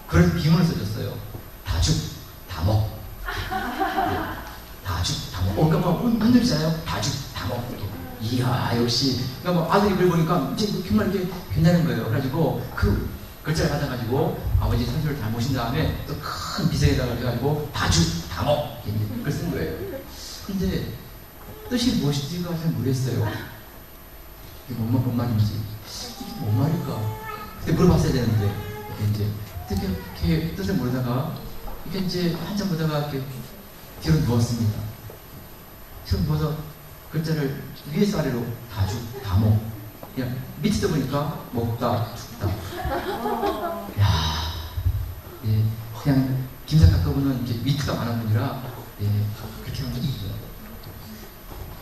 Speaker 1: 그런 비문을 써줬어요. 다 죽, 다 먹. 다 죽, 다 먹. 그러니까 흔들리잖아요. 다 죽, 다 먹. 이야, 역시. 그러니까 아들 입을 보니까 정말 이렇게 괜찮은 거예요. 그래가지고 그 글자를 받아가지고 아버지 산소를 다 모신 다음에 또 큰 비석에다가 해가지고 다 죽, 다 먹. 이렇게 그걸 쓴 거예요. 근데 뜻이 무엇인지가 잘 모르겠어요. 이게 뭔 말인지. 이게 뭔 말일까? 그때 물어봤어야 되는데, 이제 이렇게 뜻을 모르다가 이렇게 이제 한참 보다가 이렇게 뒤로 누웠습니다. 뒤로 누워서 글자를 위에서 아래로 다 죽, 다 먹. 그냥 밑에도 보니까 먹다, 죽다. 야, 예, 그냥 김사카 그분은 이제 위트가 많은 분이라 그렇게 한 거죠.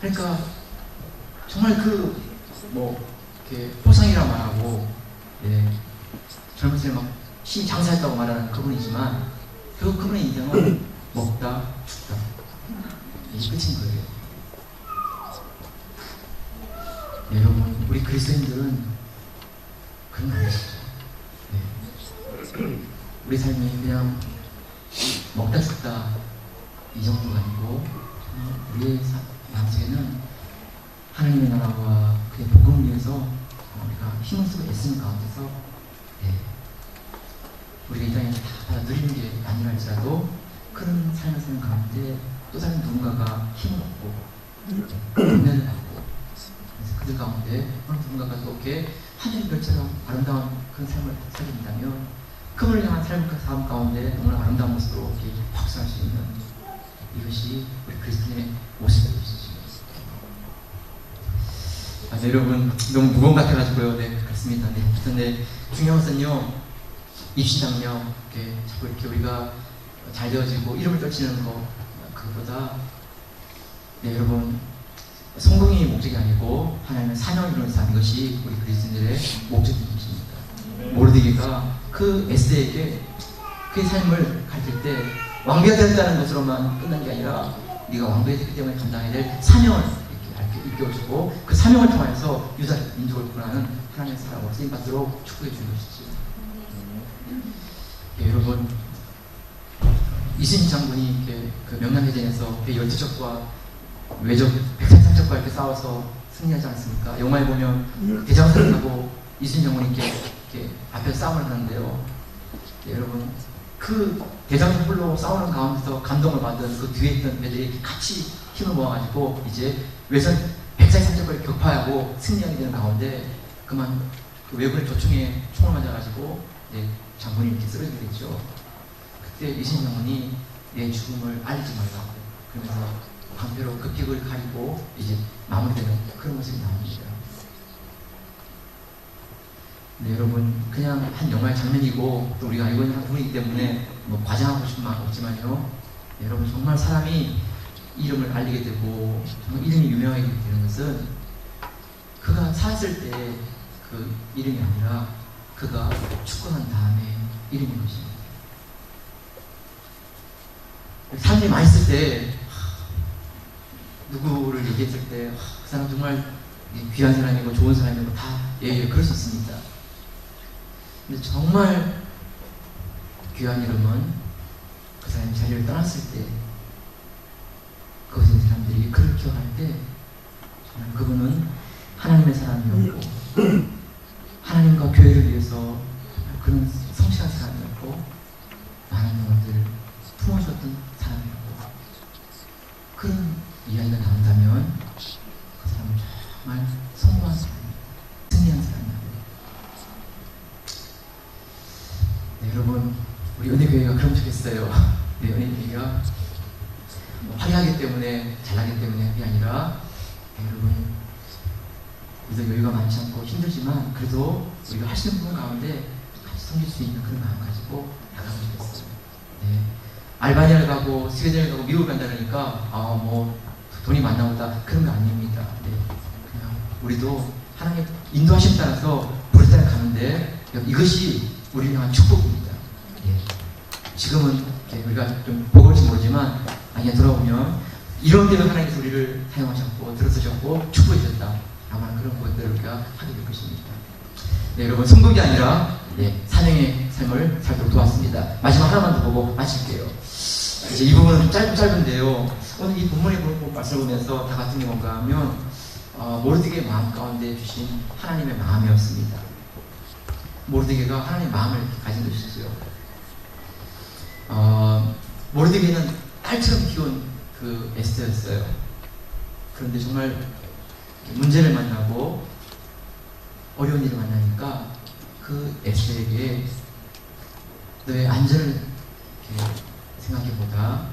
Speaker 1: 그러니까 정말 이렇게 포상이라 말하고 젊은 막 장사했다고 말하는 그분이지만 그분의 인생은 먹다 죽다 이게 끝인 거예요. 여러분, 우리 그리스도인들은 그런 거 아니시죠? 우리 삶이 그냥 먹다 죽다 이 정도가 아니고 우리의 마음속에는 하나님의 나라와 그의 복음을 위해서 우리가 힘을 쓰고 애쓰는 가운데서 우리가 이 땅에서 다 받아 누리는 게 아니라 할지라도 그런 삶을 사는 가운데 또 다른 누군가가 힘을 얻고 은혜를 받고 그래서 그들 가운데 어느 누군가가 또 이렇게 하늘의 별처럼 아름다운 그런 삶을 살게 된다면 그분을 향한 삶 가운데 너무나 아름다운 모습으로 이렇게 박수할 수 있는 이것이 우리 그리스도인의 모습이 될 수 있습니다. 여러분, 너무 무거운 것 같아가지고요. 네, 그렇습니다. 근데 중요한 것은요, 입시장요, 자꾸 이렇게 우리가 잘 되어지고 이름을 떨치는 거, 그것보다, 여러분, 성공이 목적이 아니고 하나님의 사명을 이루는 삶, 이것이 우리 그리스도인들의 목적인 것입니다. 모르드게가 그 에스더에게 그의 삶을 가르칠 때 왕비가 되었다는 것으로만 끝난 게 아니라 네가 왕비가 됐기 때문에 감당해야 될 사명을 이렇게 일깨워주고 그 사명을 통해서 유다 민족을 구원하는 하나님의 사람으로 쓰임받도록 축복해 주는 것이죠. 여러분, 이순신 장군이 그 명량해전에서 12척과 외적 133척과 이렇게 싸워서 승리하지 않습니까? 영화에 보면 대장살하고 이순영은 이렇게 앞에서 싸움을 하는데요. 네, 여러분 그 대장살 홀로 싸우는 가운데서 감동을 받은 그 뒤에 있던 배들이 같이 힘을 모아가지고 이제 외선 백사의 산적을 격파하고 승리하게 되는 가운데 그만 그 외군의 조총에 총을 맞아가지고 장군이 이렇게 쓰러지게 됐죠. 그때 이순영이 내 죽음을 알리지 말라고 그러면서 방패로 그 픽을 가리고 이제 마무리되는 그런 모습이 나옵니다. 네, 여러분 그냥 한 영화의 장면이고 또 우리가 알고 있는 한 부분이기 때문에 뭐 과장하고 싶은 마음 없지만요. 네, 여러분 정말 사람이 이름을 알리게 되고 정말 이름이 유명하게 되는 것은 그가 살았을 때 그 이름이 아니라 그가 죽고 난 다음에 이름인 것입니다. 사람이 맛있을 때 누구를 얘기했을 때 그 사람 정말 귀한 사람이고 좋은 사람이고 다 그럴 수 있습니다. 근데 정말 귀한 이름은 그 사람이 자리를 떠났을 때 그것의 사람들이 그를 기억할 때 정말 그분은 하나님의 사람이었고 하나님과 교회를 위해서 그런 성실한 사람이었고 많은 영혼들을 품어줬던 사람이었고 그런 이야기가 나온다면 그 사람은 정말 성공한 사람입니다. 승리한 사람입니다. 네, 여러분 우리 은혜교회가 그럼 좋겠어요. 네, 은혜교회가 화려하기 때문에 잘나기 때문에 그게 아니라 여러분 우리도 여유가 많지 않고 힘들지만 그래도 우리가 할 수 있는 부분 가운데 같이 섬길 수 있는 그런 마음 가지고 나가면 좋겠어요. 네. 알바니아를 가고 스웨덴을 가고 미국을 간다 그러니까 뭐 돈이 많나 보다 그런 거 아닙니다. 네. 그냥 우리도 하나님 인도하심 따라서 부르짖어 가는데 이것이 우리를 향한 축복입니다. 네. 지금은 우리가 좀 버거울지 모르지만 나중에 돌아보면 이런 데는 하나님께서 우리를 사용하셨고 들어서셨고 축복해주셨다. 아마 그런 것들을 우리가 하게 될 것입니다. 네, 여러분 성공이 아니라 사명의 삶을 살도록 도왔습니다. 마지막 하나만 더 보고 마칠게요. 이제 이 부분은 좀 짧은데요. 오늘 이 본문의 말씀을 보면서 다 같은 게 뭔가 하면 모르드게의 마음 가운데 주신 하나님의 마음이었습니다. 모르드게가 하나님의 마음을 가진 것이죠. 모르드게는 딸처럼 키운 그 에스더였어요. 그런데 정말 문제를 만나고 어려운 일을 만나니까 그 에스더에게 너의 안전을 생각해보다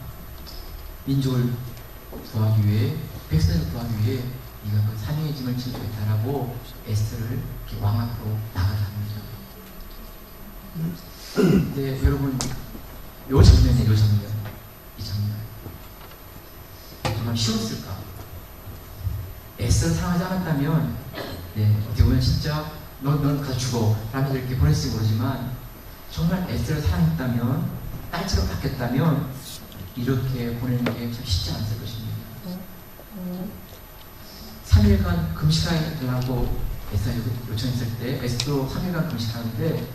Speaker 1: 민족을 구하기 위해 백성을 구하기 위해 네가 그 사명의 짐을 지고 있다라고 에스더를 왕 앞으로 나가게 합니다. 근데 여러분 이 장면이에요. 이 장면 정말 쉬웠을까? 에스더를 사랑하지 않았다면 어떻게 보면 진짜 넌 가서 죽어 라면서 이렇게 보냈을지 모르지만 정말 에스더를 사랑했다면 딸처럼 바뀌었다면 이렇게 보내는 게 참 쉽지 않았을 것입니다. 3일간 금식하라고 에스더가 요청했을 때 에스더도 3일간 금식하는데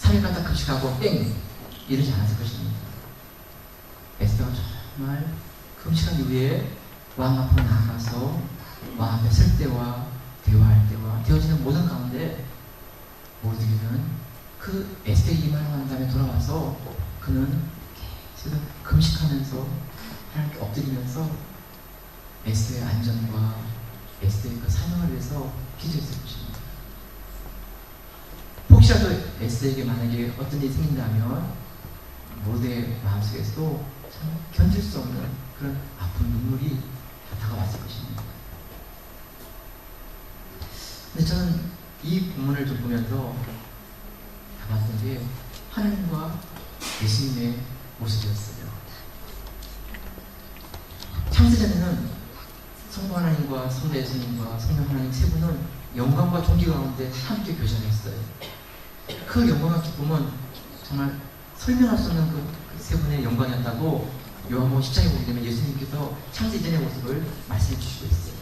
Speaker 1: 3일간 딱 금식하고 땡 이러지 않았을 것입니다. 에스더가 정말 금식한 이후에 왕 앞으로 나가서 왕 앞에 설 때와 대화할 때와 되어지는 모든 가운데 모르드게는 그 에스더의 이 말을 한 다음에 돌아와서 그는 계속 금식하면서 하나님께 엎드리면서 에스더의 안전과 에스더의 그 사명을 위해서 기도했을 것입니다. 혹시라도 에스더에게 만약에 어떤 일이 생긴다면 모르드게의 마음속에서도 참 견딜 수 없는 그런 아픈 눈물이 다가왔을 것입니다. 근데 저는 이 본문을 좀 보면서 봤던 게 하나님과 예수님의 모습이었어요. 창세전에는 성부 하나님과 성자 예수님과 성령 하나님 세 분은 영광과 존귀 가운데 함께 교전했어요. 그 영광과 기쁨은 정말 설명할 수 없는 그 세 분의 영광이었다고 요한복음 10장에 보게 되면 예수님께서 창세 이전의 모습을 말씀해 주시고 있어요.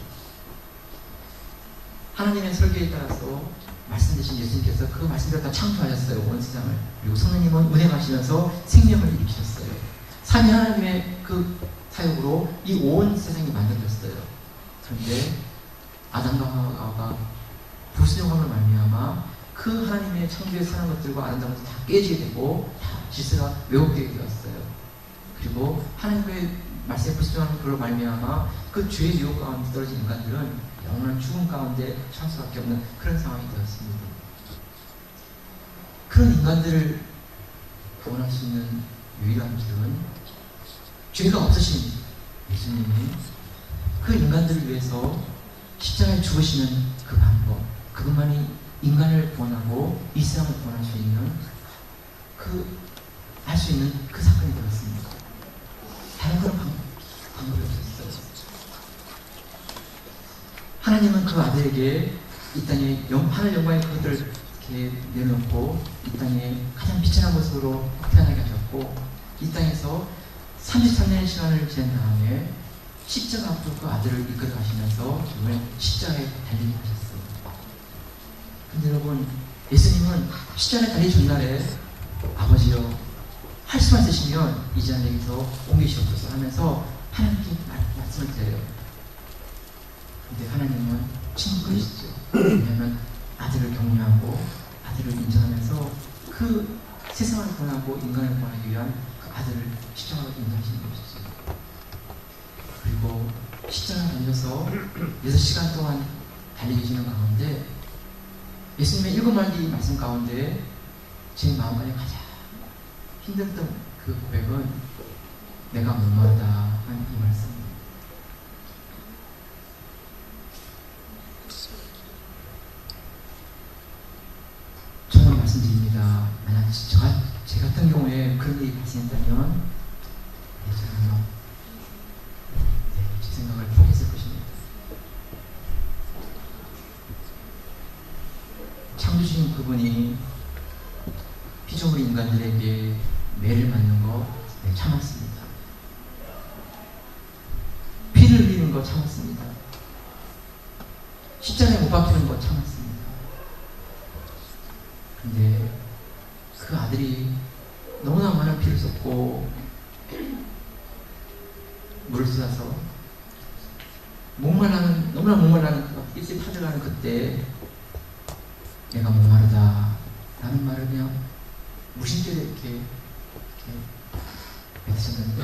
Speaker 1: 하나님의 설계에 따라서 말씀되신 예수님께서 그 말씀대로 다 창조하셨어요. 온 세상을. 그리고 성령님은 운행하시면서 생명을 일으키셨어요. 삼위 하나님의 그 사역으로 이 온 세상이 만들어졌어요. 그런데 아담과 하와가 불순종함을 말미암아 그 하나님의 창조에 사는 것들과 아름다운 것들 다 깨지게 되고 다 질서가 왜곡되게 되었어요. 그리고 하나님의 말씀에 불순종하는 그로 말미암아 그 죄의 유혹 가운데 떨어진 인간들은 영원한 죽음 가운데 처할 수밖에 없는 그런 상황이 되었습니다. 그런 인간들을 구원할 수 있는 유일한 길은 죄가 없으신 예수님이 그 인간들을 위해서 십자가에 죽으시는 그 방법, 그것만이 인간을 구원하고 이 세상을 구원할 수 있는 할 수 있는 그 사건이 되었습니다. 다른 그런 방법이 없었어요. 하나님은 그 아들에게 이 땅에 하늘 영광의 그것들을 이렇게 내려놓고 이 땅에 가장 비천한 모습으로 태어나게 하셨고 이 땅에서 33년의 시간을 지난 다음에 십자가 앞으로 그 아들을 이끌어 가시면서 정말 십자가에 달리게 하셨어요. 근데 여러분, 예수님은 십자가에 달린 전날에 아버지여 할 수만 있으시면 이 자리에서 옮기시옵소서 하면서 하나님께 말씀을 드려요. 근데 하나님은 친구이시죠. 왜냐하면 아들을 격려하고 아들을 인정하면서 그 세상을 구원하고 인간을 구원하기 위한 그 아들을 십자가로 인도하시는 것이죠. 그리고 십자가에 달려서 6시간 동안 달리게 계시는 가운데 예수님의 7마디 말씀 가운데 제 마음간에 가장 힘들었던 그 고백은 내가 목마르다 한 이 말씀입니다. 정말 말씀드립니다. 만약 제 같은 경우에 그런 일이 발생했다면 저는 제 생각을 포기했을 것입니다. 창조주신 그분이 피조물 인간들에게 매를 맞는 거 참았습니다. 피를 흘리는 거 참았습니다. 십자가에 못 박히는 거 참았습니다. 근데 그 아들이 너무나 많은 피를 쏟고 물을 쏟아서 너무나 목말라는 입술이 타들어가는 그때 내가 목마르다 라는 말을 그냥 무심결에 이렇게 뱉으셨는데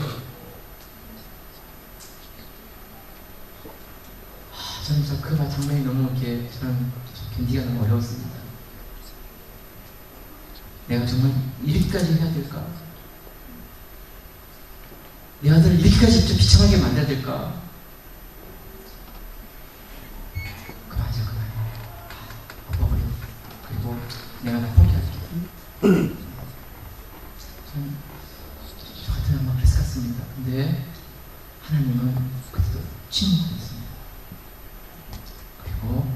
Speaker 1: 저는 그 장면이 너무 저는 견디기가 너무 어려웠습니다. 내가 정말 이렇게까지 해야 될까? 내 아들을 이렇게까지 직접 비참하게 만들어야 될까? 그만하자. 엎어버려. 그리고 내가 다 포기할게. 저 같은 아마 그랬을 것 같습니다. 근데 하나님은 그때도 침묵했습니다. 그리고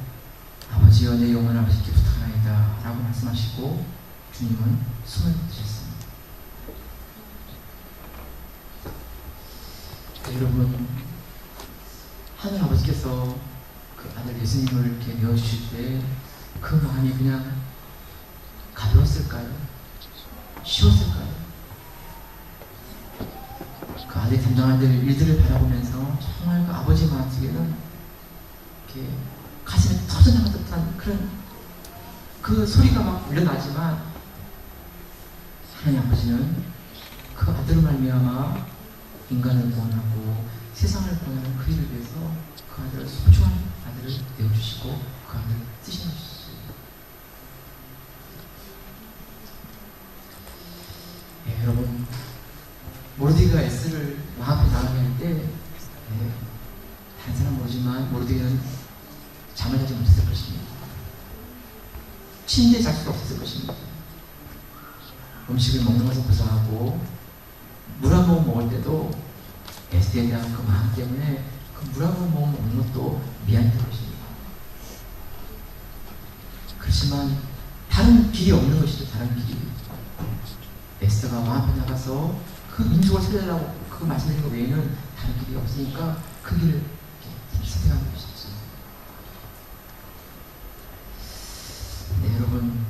Speaker 1: 아버지여 내 영원한 아버지께 부탁하나이다 라고 말씀하시고 주님은 숨을 드셨습니다. 여러분, 하늘 아버지께서 그 아들 예수님을 이렇게 내어주실 때 그 마음이 그냥 가벼웠을까요? 쉬웠을까요? 그 아들이 담당할 일들을 바라보면서 정말 그 아버지 마음속에는 이렇게 가슴에 터져나갈 듯한 그런 그 소리가 막 울려나지만 하나님 아버지는 그 아들을 말미암아 인간을 구원하고 세상을 구원하는 그 일을 위해서 그 아들을 소중한 아들을 내어주시고 그 아들을 쓰신 것이죠. 여러분, 모르드게가 에스를 왕 앞에 나가게 할 때 다른 사람 모르지만 모르드게는 잠을 자지 못했을 것입니다. 침대에 잘 수가 없었을 것입니다. 음식을 먹는 것을 고사하고 물 한 모금 먹을 때도 에스더에 대한 그 마음 때문에 그 물 한 모금 먹는 것도 미안했던 것입니다. 그렇지만 다른 길이 없는 것이죠. 다른 길이. 에스더가 왕 앞에 나가서 그 민족을 살려달라고 그 말씀드린 것 외에는 다른 길이 없으니까 그 길을 선택하는 것이죠. 네, 여러분,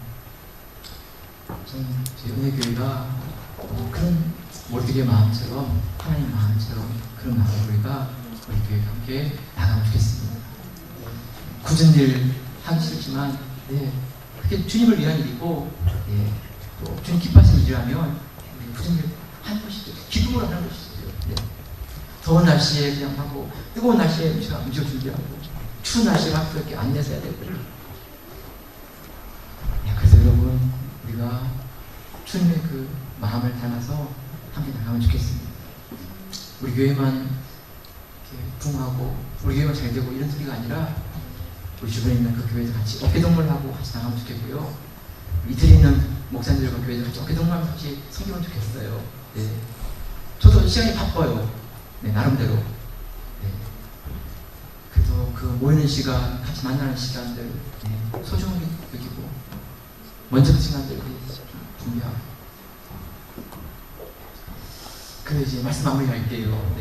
Speaker 1: 저는 저희 은혜교회가 그런 모르드게 마음처럼 하나님 마음처럼 그런 마음을 우리가 우리 교회 함께 나가면 좋겠습니다. 굳은 일 하기 싫지만 그게 주님을 위한 일이고 또 주님 기뻐하시는 일이라면 굳은 일 하는 것이죠. 기쁨으로 하는 것이죠. 더운 날씨에 그냥 하고 뜨거운 날씨에 음식 준비하고 추운 날씨가 그렇게 안 내서 해야 되고 그래서 여러분 우리가 주님의 그 마음을 닮아서 함께 나가면 좋겠습니다. 우리 교회만 이렇게 붕하고 우리 교회만 잘 되고 이런 소리가 아니라 우리 주변에 있는 그 교회도 같이 어깨동무하고 같이 나가면 좋겠고요. 이틀에 있는 목사님들과 교회도 같이 어깨동무하면서 같이 섬기면 좋겠어요. 저도 시간이 바빠요. 나름대로. 그래도 그 모이는 시간, 같이 만나는 시간들 소중하게 여기고 먼저 그 시간들 준비하고 그래서 이제 말씀 마무리할게요.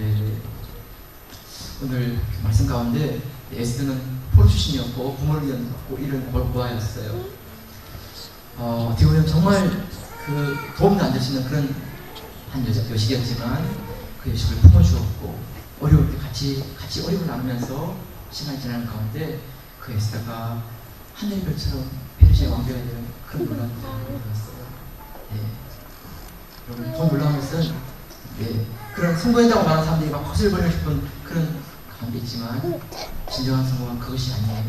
Speaker 1: 오늘 그 말씀 가운데 에스더는 포로 출신이었고 부모를 이었고 이런 고아였어요. 어떻게 보면 정말 그 도움도 안 되시는 그런 한 여식이었지만 그 여식을 품어주었고 어려울 때 같이 어려움을 나누면서 시간이 지나는 가운데 그 에스더가 하늘의 별처럼 페르시아의 왕비가 되는 그런 놀라운 일을 이루었어요. 여러분 더 놀라운 것은 그런 성공했다고 말하는 사람들이 막 헛을 벌이고 싶은 그런 가운데 있지만 진정한 성공은 그것이 아니에요.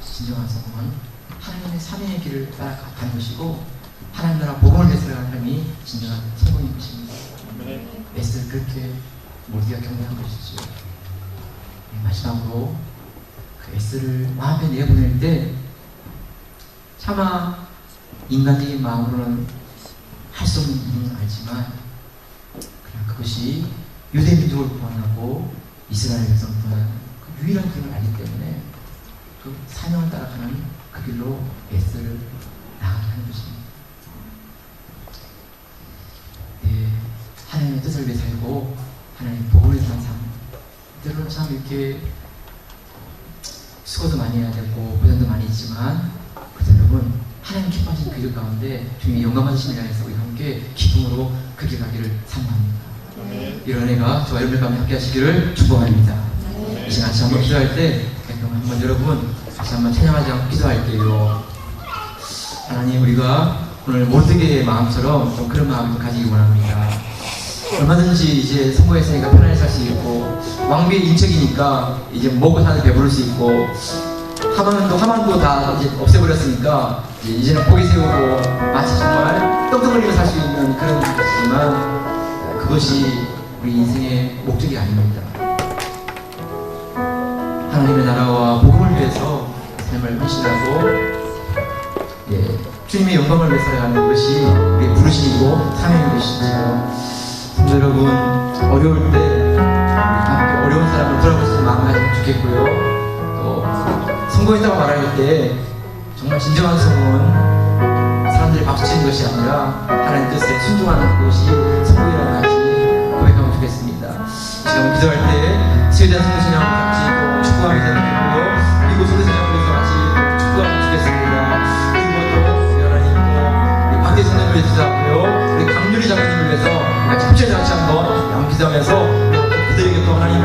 Speaker 1: 진정한 성공은 하나님의 사명의 길을 따라가는 것이고 하나님 나라 복음을 위해서 살아가는 삶이 진정한 성공인 것입니다. 에스더를 그렇게 모두가 경배한 것이죠. 마지막으로 그 에스더를 마음에 내보낼 때 차마 인간적인 마음으로는 할 수 없는 일은 알지만 그냥 그것이 유대 민족을 구원하고 이스라엘 백성을 구원하는 그 유일한 길을 알기 때문에 그 사명을 따라가는 그 길로 에스더를 나가게 하는 것입니다. 하나님의 뜻을 위해 살고 하나님의 복을 위해 사는 삶 때로는 참 이렇게 수고도 많이 해야 되고 고생도 많이 있지만 그래서 여러분 하나님 기뻐하시는 그 길 가운데 주님의 영광 받으심을 위해서 우리 함께 기쁨으로 그 길 가기를 사모합니다. 이런 은혜가 저와 여러분과 함께 하시기를 축복합니다. 이 시간 같이 한번 기도할 때 그럼 한번 여러분 다시 한번 찬양하지 않고 기도할게요. 하나님 우리가 오늘 모두의 마음처럼 좀 그런 마음을 좀 가지기 원합니다. 얼마든지 이제 성공했으니까 편안히 살 수 있고 왕비의 인척이니까 이제 먹고 사는 배부를 수 있고 하만도 다 이제 없애버렸으니까 이제는 고기 세우고 마치 정말 떡떡 흘리며 살 수 있는 그런 것이지만 그것이 우리 인생의 목적이 아닙니다. 하나님의 나라와 복음을 위해서 삶을 헌신하고 주님의 영광을 위해 살아가는 것이 우리의 부르심이고 사명인 것이죠. 성도 여러분 어려울 때 함께 어려운 사람을 돌아볼 수 있는 마음을 가지면 좋겠고요. 또 성공했다고 말할 때 정말 진정한 성공은 사람들이 박수치는 것이 아니라 하나님 뜻에 순종하는 것이 성공이라는 것이 고백하면 좋겠습니다. 이 시간 기도할 때 스웨덴 성도신앙 같이 또 축구하면서 좋겠고요. 그리고 성도신앙에서 같이 축구하면 좋겠습니다. 그리고 또 하나님 또 우리 박대 선생님을 위해서 기도하고요. 우리 강유리 장로님을 위해서 같이 함께 한번 기도하면서 그들에게 또 하나님